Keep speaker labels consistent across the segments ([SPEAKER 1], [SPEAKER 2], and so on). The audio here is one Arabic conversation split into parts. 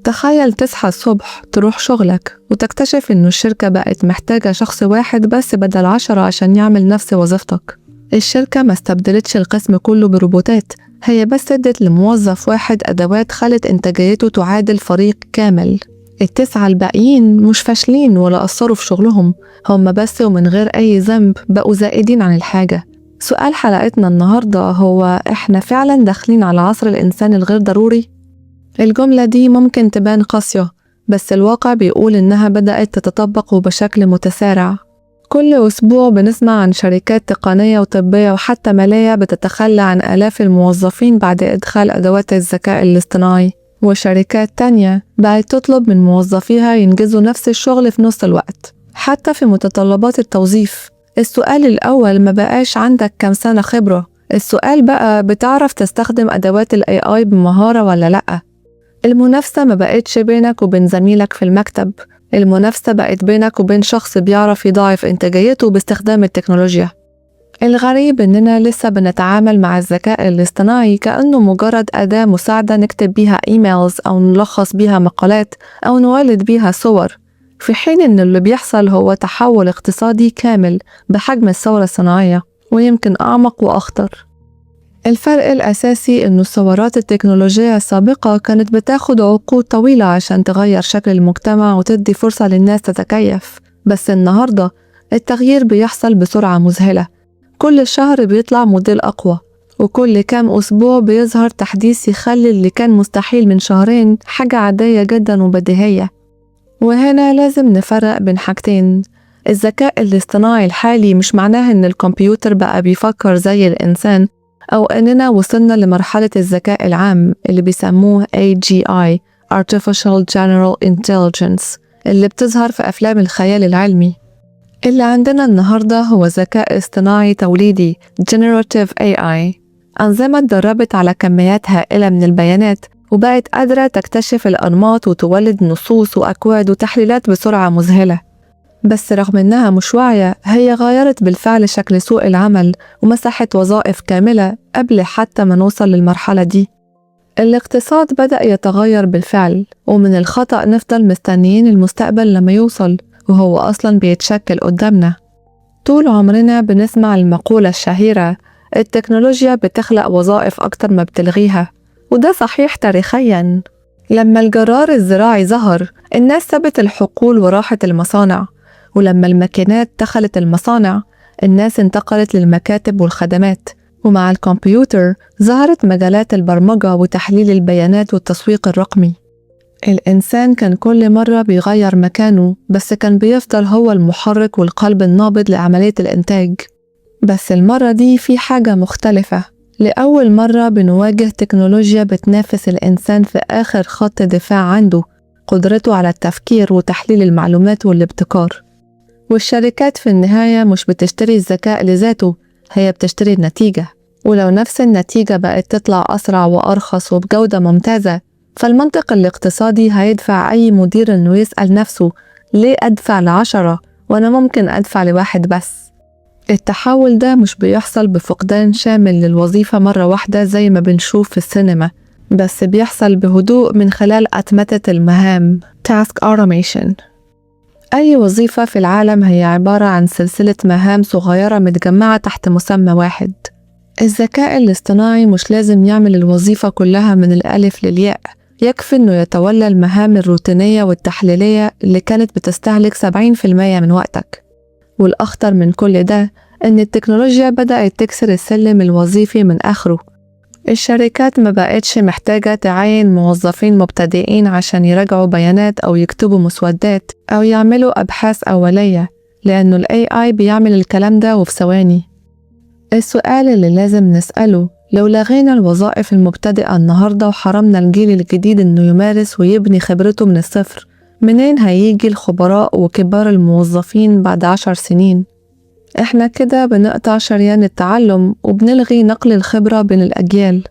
[SPEAKER 1] تخيل تصحى الصبح تروح شغلك وتكتشف إنه الشركة بقت محتاجة شخص واحد بس بدل 10 عشان يعمل نفس وظيفتك. الشركة ما استبدلتش القسم كله بروبوتات، هي بس ادت لموظف واحد أدوات خلت إنتاجيته تعادل فريق كامل. التسعة الباقيين مش فاشلين ولا قصروا في شغلهم، هم بس ومن غير أي ذنب بقوا زائدين عن الحاجة. سؤال حلقتنا النهاردة هو إحنا فعلاً داخلين على عصر الإنسان الغير ضروري؟ الجملة دي ممكن تبان قاسية، بس الواقع بيقول إنها بدأت تتطبق بشكل متسارع. كل أسبوع بنسمع عن شركات تقنية وطبية وحتى مالية بتتخلى عن آلاف الموظفين بعد إدخال أدوات الذكاء الاصطناعي، وشركات تانية بقت تطلب من موظفيها ينجزوا نفس الشغل في نص الوقت. حتى في متطلبات التوظيف، السؤال الأول ما بقاش عندك كام سنة خبرة، السؤال بقى بتعرف تستخدم أدوات ال AI بمهارة ولا لأ. المنافسة ما بقتش بينك وبين زميلك في المكتب، المنافسة بقت بينك وبين شخص بيعرف يضاعف إنتاجيته باستخدام التكنولوجيا. الغريب إننا لسه بنتعامل مع الذكاء الاصطناعي كأنه مجرد أداة مساعدة نكتب بيها إيميلز أو نلخص بيها مقالات أو نولد بيها صور، في حين إن اللي بيحصل هو تحول اقتصادي كامل بحجم الثورة الصناعية، ويمكن أعمق وأخطر. الفرق الأساسي إنه الثورات التكنولوجية السابقة كانت بتاخد عقود طويلة عشان تغير شكل المجتمع وتدي فرصة للناس تتكيف، بس النهاردة التغيير بيحصل بسرعة مذهلة. كل شهر بيطلع موديل أقوى، وكل كام أسبوع بيظهر تحديث يخلي اللي كان مستحيل من شهرين حاجة عادية جدا وبديهية. وهنا لازم نفرق بين حاجتين. الذكاء الاصطناعي الحالي مش معناه إن الكمبيوتر بقى بيفكر زي الإنسان، أو أننا وصلنا لمرحلة الذكاء العام اللي بيسموه AGI Artificial General Intelligence اللي بتظهر في أفلام الخيال العلمي. اللي عندنا النهاردة هو ذكاء اصطناعي توليدي Generative AI، أنظمة اتدربت على كميات هائلة من البيانات وبقت قادرة تكتشف الأنماط وتولد نصوص وأكواد وتحليلات بسرعة مذهلة. بس رغم إنها مش واعية، هي غيرت بالفعل شكل سوق العمل ومسحت وظائف كاملة قبل حتى ما نوصل للمرحلة دي. الاقتصاد بدأ يتغير بالفعل، ومن الخطأ نفضل مستنيين المستقبل لما يوصل وهو أصلاً بيتشكل قدامنا. طول عمرنا بنسمع المقولة الشهيرة التكنولوجيا بتخلق وظائف أكتر ما بتلغيها، وده صحيح تاريخياً. لما الجرار الزراعي ظهر الناس سابت الحقول وراحت المصانع، ولما الماكينات دخلت المصانع الناس انتقلت للمكاتب والخدمات، ومع الكمبيوتر ظهرت مجالات البرمجة وتحليل البيانات والتسويق الرقمي. الإنسان كان كل مرة بيغير مكانه، بس كان بيفضل هو المحرك والقلب النابض لعملية الإنتاج. بس المرة دي في حاجة مختلفة، لأول مرة بنواجه تكنولوجيا بتنافس الإنسان في آخر خط دفاع عنده، قدرته على التفكير وتحليل المعلومات والابتكار. والشركات في النهاية مش بتشتري الذكاء لذاته، هي بتشتري النتيجة، ولو نفس النتيجة بقت تطلع أسرع وأرخص وبجودة ممتازة، فالمنطق الاقتصادي هيدفع أي مدير إنه يسأل نفسه ليه أدفع ل10 وأنا ممكن أدفع لواحد بس؟ التحول ده مش بيحصل بفقدان شامل للوظيفة مرة واحدة زي ما بنشوف في السينما، بس بيحصل بهدوء من خلال أتمتة المهام Task Automation. أي وظيفة في العالم هي عبارة عن سلسلة مهام صغيرة متجمعة تحت مسمى واحد. الذكاء الاصطناعي مش لازم يعمل الوظيفة كلها من الألف للياء، يكفي إنه يتولى المهام الروتينية والتحليلية اللي كانت بتستهلك 70% من وقتك. والأخطر من كل ده إن التكنولوجيا بدأت تكسر السلم الوظيفي من آخره. الشركات ما بقتش محتاجة تعين موظفين مبتدئين عشان يراجعوا بيانات أو يكتبوا مسودات أو يعملوا أبحاث أولية، لأنه ال AI بيعمل الكلام ده وفي ثواني. السؤال اللي لازم نسأله، لو لغينا الوظائف المبتدئة النهاردة وحرمنا الجيل الجديد إنه يمارس ويبني خبرته من الصفر، منين هيجي الخبراء وكبار الموظفين بعد 10 سنين؟ إحنا كده بنقطع شريان التعلم وبنلغي نقل الخبرة بين الأجيال.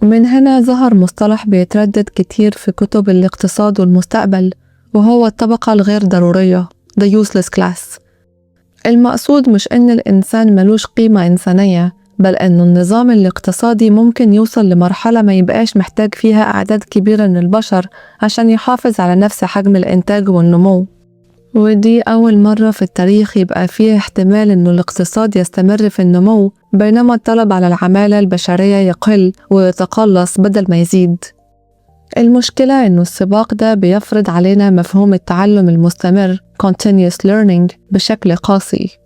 [SPEAKER 1] ومن هنا ظهر مصطلح بيتردد كتير في كتب الاقتصاد والمستقبل، وهو الطبقة الغير ضرورية The Useless Class. المقصود مش إن الإنسان ملوش قيمة إنسانية، بل إنه النظام الاقتصادي ممكن يوصل لمرحلة ما يبقاش محتاج فيها أعداد كبيرة من البشر عشان يحافظ على نفس حجم الإنتاج والنمو. ودي أول مرة في التاريخ يبقى فيه احتمال إنه الاقتصاد يستمر في النمو بينما الطلب على العمالة البشرية يقل ويتقلص بدل ما يزيد. المشكلة إنه السباق ده بيفرض علينا مفهوم التعلم المستمر continuous learning بشكل قاسي.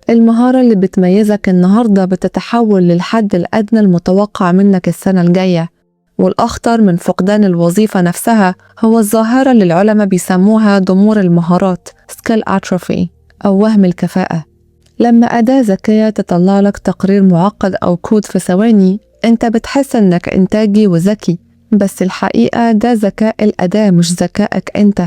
[SPEAKER 1] المهارة اللي بتميزك النهاردة بتتحول للحد الأدنى المتوقع منك السنة الجاية. والأخطر من فقدان الوظيفة نفسها هو الظاهرة اللي العلماء بيسموها ضمور المهارات skill atrophy أو وهم الكفاءة. لما أداة ذكية تطلع لك تقرير معقد أو كود في ثواني أنت بتحس إنك إنتاجي وذكي، بس الحقيقة ده ذكاء الأداة مش ذكائك أنت.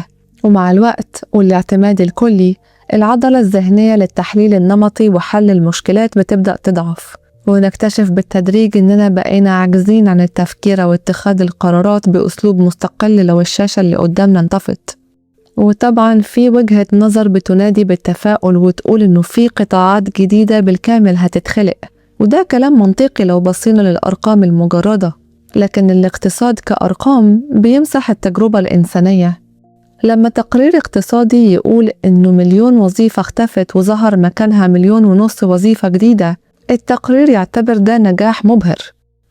[SPEAKER 1] ومع الوقت والاعتماد الكلي العضلة الذهنية للتحليل النمطي وحل المشكلات بتبدأ تضعف، ونكتشف بالتدريج إننا بقينا عاجزين عن التفكير واتخاذ القرارات بأسلوب مستقل لو الشاشة اللي قدامنا انطفت. وطبعا في وجهة نظر بتنادي بالتفاؤل وتقول إنه في قطاعات جديدة بالكامل هتتخلق، وده كلام منطقي لو بصينا للأرقام المجردة، لكن الاقتصاد كأرقام بيمسح التجربة الإنسانية. لما تقرير اقتصادي يقول إنه 1,000,000 وظيفة اختفت وظهر مكانها 1,500,000 وظيفة جديدة، التقرير يعتبر ده نجاح مبهر،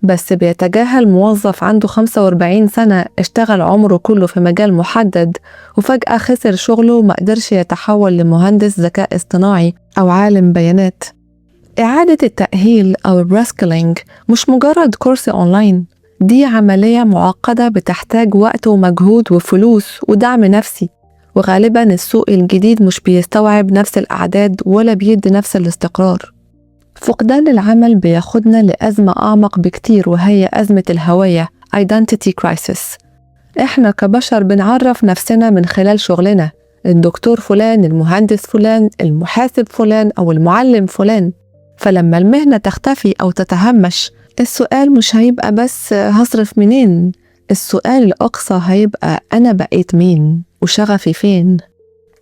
[SPEAKER 1] بس بيتجاهل موظف عنده 45 سنة اشتغل عمره كله في مجال محدد وفجأة خسر شغله وما قدرش يتحول لمهندس ذكاء اصطناعي أو عالم بيانات. إعادة التأهيل أو الريسكيلينج مش مجرد كورس أونلاين، دي عملية معقدة بتحتاج وقت ومجهود وفلوس ودعم نفسي، وغالبا السوق الجديد مش بيستوعب نفس الأعداد ولا بيدي نفس الاستقرار. فقدان العمل بياخدنا لأزمة أعمق بكتير وهي أزمة الهوية Identity Crisis. إحنا كبشر بنعرف نفسنا من خلال شغلنا، الدكتور فلان، المهندس فلان، المحاسب فلان أو المعلم فلان. فلما المهنة تختفي أو تتهمش السؤال مش هيبقى بس هصرف منين، السؤال الأقصى هيبقى أنا بقيت مين وشغفي فين.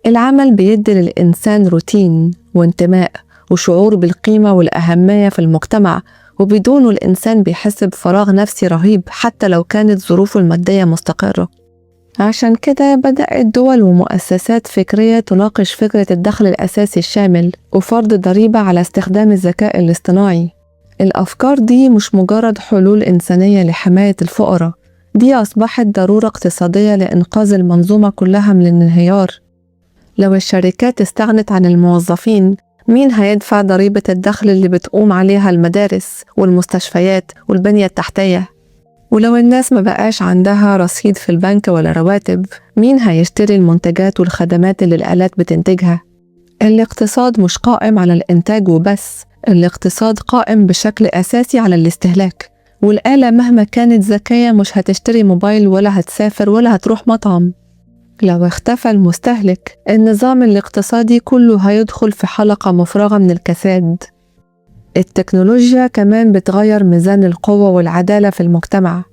[SPEAKER 1] العمل بيدي للإنسان روتين وانتماء وشعور بالقيمة والأهمية في المجتمع، وبدونه الإنسان بيحس بفراغ نفسي رهيب حتى لو كانت ظروفه المادية مستقرة. عشان كده بدأت دول ومؤسسات فكرية تناقش فكرة الدخل الأساسي الشامل وفرض ضريبة على استخدام الذكاء الاصطناعي. الأفكار دي مش مجرد حلول إنسانية لحماية الفقراء، دي أصبحت ضرورة اقتصادية لإنقاذ المنظومة كلها من الانهيار. لو الشركات استغنت عن الموظفين مين هيدفع ضريبة الدخل اللي بتقوم عليها المدارس والمستشفيات والبنية التحتية؟ ولو الناس ما بقاش عندها رصيد في البنك ولا رواتب مين هيشتري المنتجات والخدمات اللي الآلات بتنتجها؟ الاقتصاد مش قائم على الإنتاج وبس، الاقتصاد قائم بشكل أساسي على الاستهلاك، والآلة مهما كانت ذكية مش هتشتري موبايل ولا هتسافر ولا هتروح مطعم. لو اختفى المستهلك النظام الاقتصادي كله هيدخل في حلقة مفرغة من الكساد. التكنولوجيا كمان بتغير ميزان القوة والعدالة في المجتمع.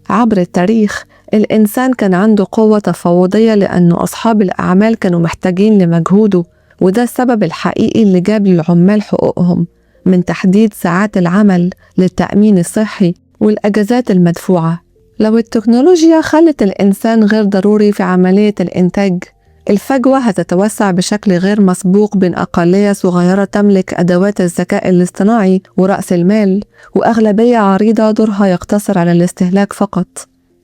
[SPEAKER 1] عبر التاريخ الإنسان كان عنده قوة تفاوضية لأنه أصحاب الأعمال كانوا محتاجين لمجهوده، وده السبب الحقيقي اللي جاب للعمال حقوقهم، من تحديد ساعات العمل للتأمين الصحي والأجازات المدفوعة. لو التكنولوجيا خلت الإنسان غير ضروري في عملية الإنتاج الفجوة هتتوسع بشكل غير مسبوق بين أقلية صغيرة تملك أدوات الذكاء الاصطناعي ورأس المال وأغلبية عريضة دورها يقتصر على الاستهلاك فقط.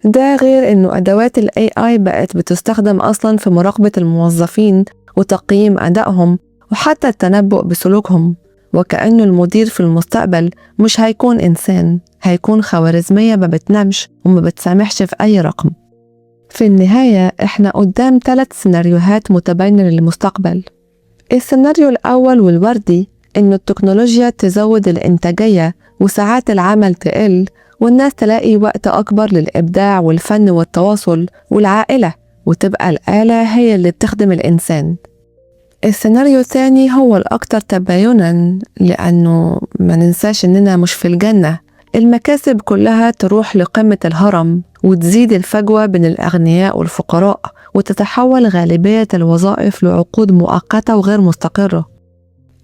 [SPEAKER 1] ده غير إنه أدوات ال AI بقت بتستخدم أصلاً في مراقبة الموظفين وتقييم أدائهم وحتى التنبؤ بسلوكهم، وكأنه المدير في المستقبل مش هيكون إنسان، هيكون خوارزمية ما بتنامش وما بتسامحش في أي رقم. في النهاية إحنا قدام 3 سيناريوهات متباينة للمستقبل. السيناريو الأول والوردي إنه التكنولوجيا تزود الإنتاجية وساعات العمل تقل والناس تلاقي وقت أكبر للإبداع والفن والتواصل والعائلة، وتبقى الآلة هي اللي بتخدم الإنسان. السيناريو الثاني هو الأكثر تبايناً لأنه ما ننساش إننا مش في الجنة، المكاسب كلها تروح لقمة الهرم وتزيد الفجوة بين الأغنياء والفقراء وتتحول غالبية الوظائف لعقود مؤقتة وغير مستقرة.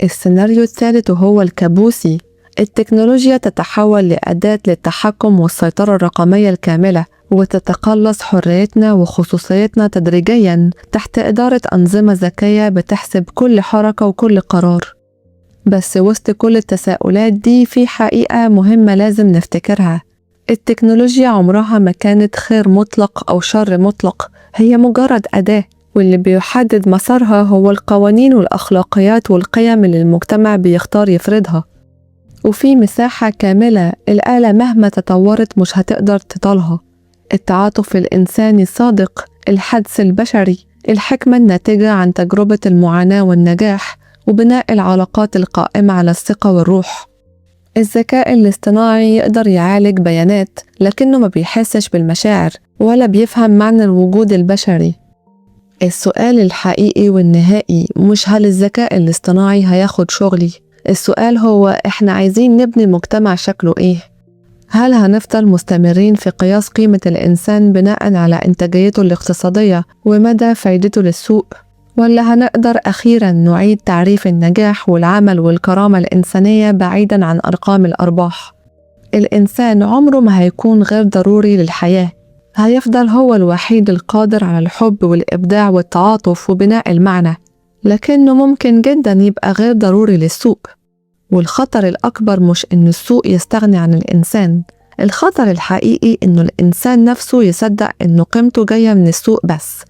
[SPEAKER 1] السيناريو الثالث هو الكابوسي التكنولوجيا تتحول لأداة للتحكم والسيطرة الرقمية الكاملة، وتتقلص حريتنا وخصوصيتنا تدريجياً تحت إدارة أنظمة ذكية بتحسب كل حركة وكل قرار. بس وسط كل التساؤلات دي في حقيقة مهمة لازم نفتكرها: التكنولوجيا عمرها ما كانت خير مطلق أو شر مطلق، هي مجرد أداة، واللي بيحدد مسارها هو القوانين والأخلاقيات والقيم اللي المجتمع بيختار يفرضها. وفي مساحة كاملة الآلة مهما تطورت مش هتقدر تطالها: التعاطف الإنساني الصادق، الحدس البشري، الحكمة الناتجة عن تجربة المعاناة والنجاح، وبناء العلاقات القائمة على الثقة والروح. الذكاء الاصطناعي يقدر يعالج بيانات، لكنه ما بيحسش بالمشاعر ولا بيفهم معنى الوجود البشري. السؤال الحقيقي والنهائي مش هل الذكاء الاصطناعي هياخد شغلي، السؤال هو إحنا عايزين نبني مجتمع شكله إيه؟ هل هنفضل مستمرين في قياس قيمة الإنسان بناء على إنتاجيته الاقتصادية ومدى فايدته للسوق؟ ولا هنقدر أخيراً نعيد تعريف النجاح والعمل والكرامة الإنسانية بعيداً عن أرقام الأرباح؟ الإنسان عمره ما هيكون غير ضروري للحياة، هيفضل هو الوحيد القادر على الحب والإبداع والتعاطف وبناء المعنى، لكنه ممكن جداً يبقى غير ضروري للسوق. والخطر الأكبر مش إن السوق يستغني عن الإنسان، الخطر الحقيقي إنه الإنسان نفسه يصدق إنه قيمته جاية من السوق بس.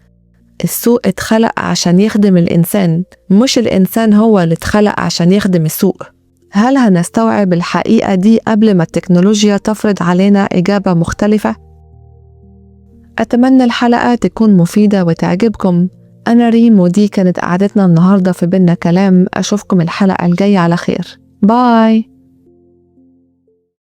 [SPEAKER 1] السوق اتخلق عشان يخدم الإنسان، مش الإنسان هو اللي اتخلق عشان يخدم السوق. هل هنستوعب الحقيقة دي قبل ما التكنولوجيا تفرض علينا إجابة مختلفة؟ أتمنى الحلقة تكون مفيدة وتعجبكم. أنا ريم، ودي كانت قعدتنا النهاردة في بينا كلام. أشوفكم الحلقة الجاية على خير. باي.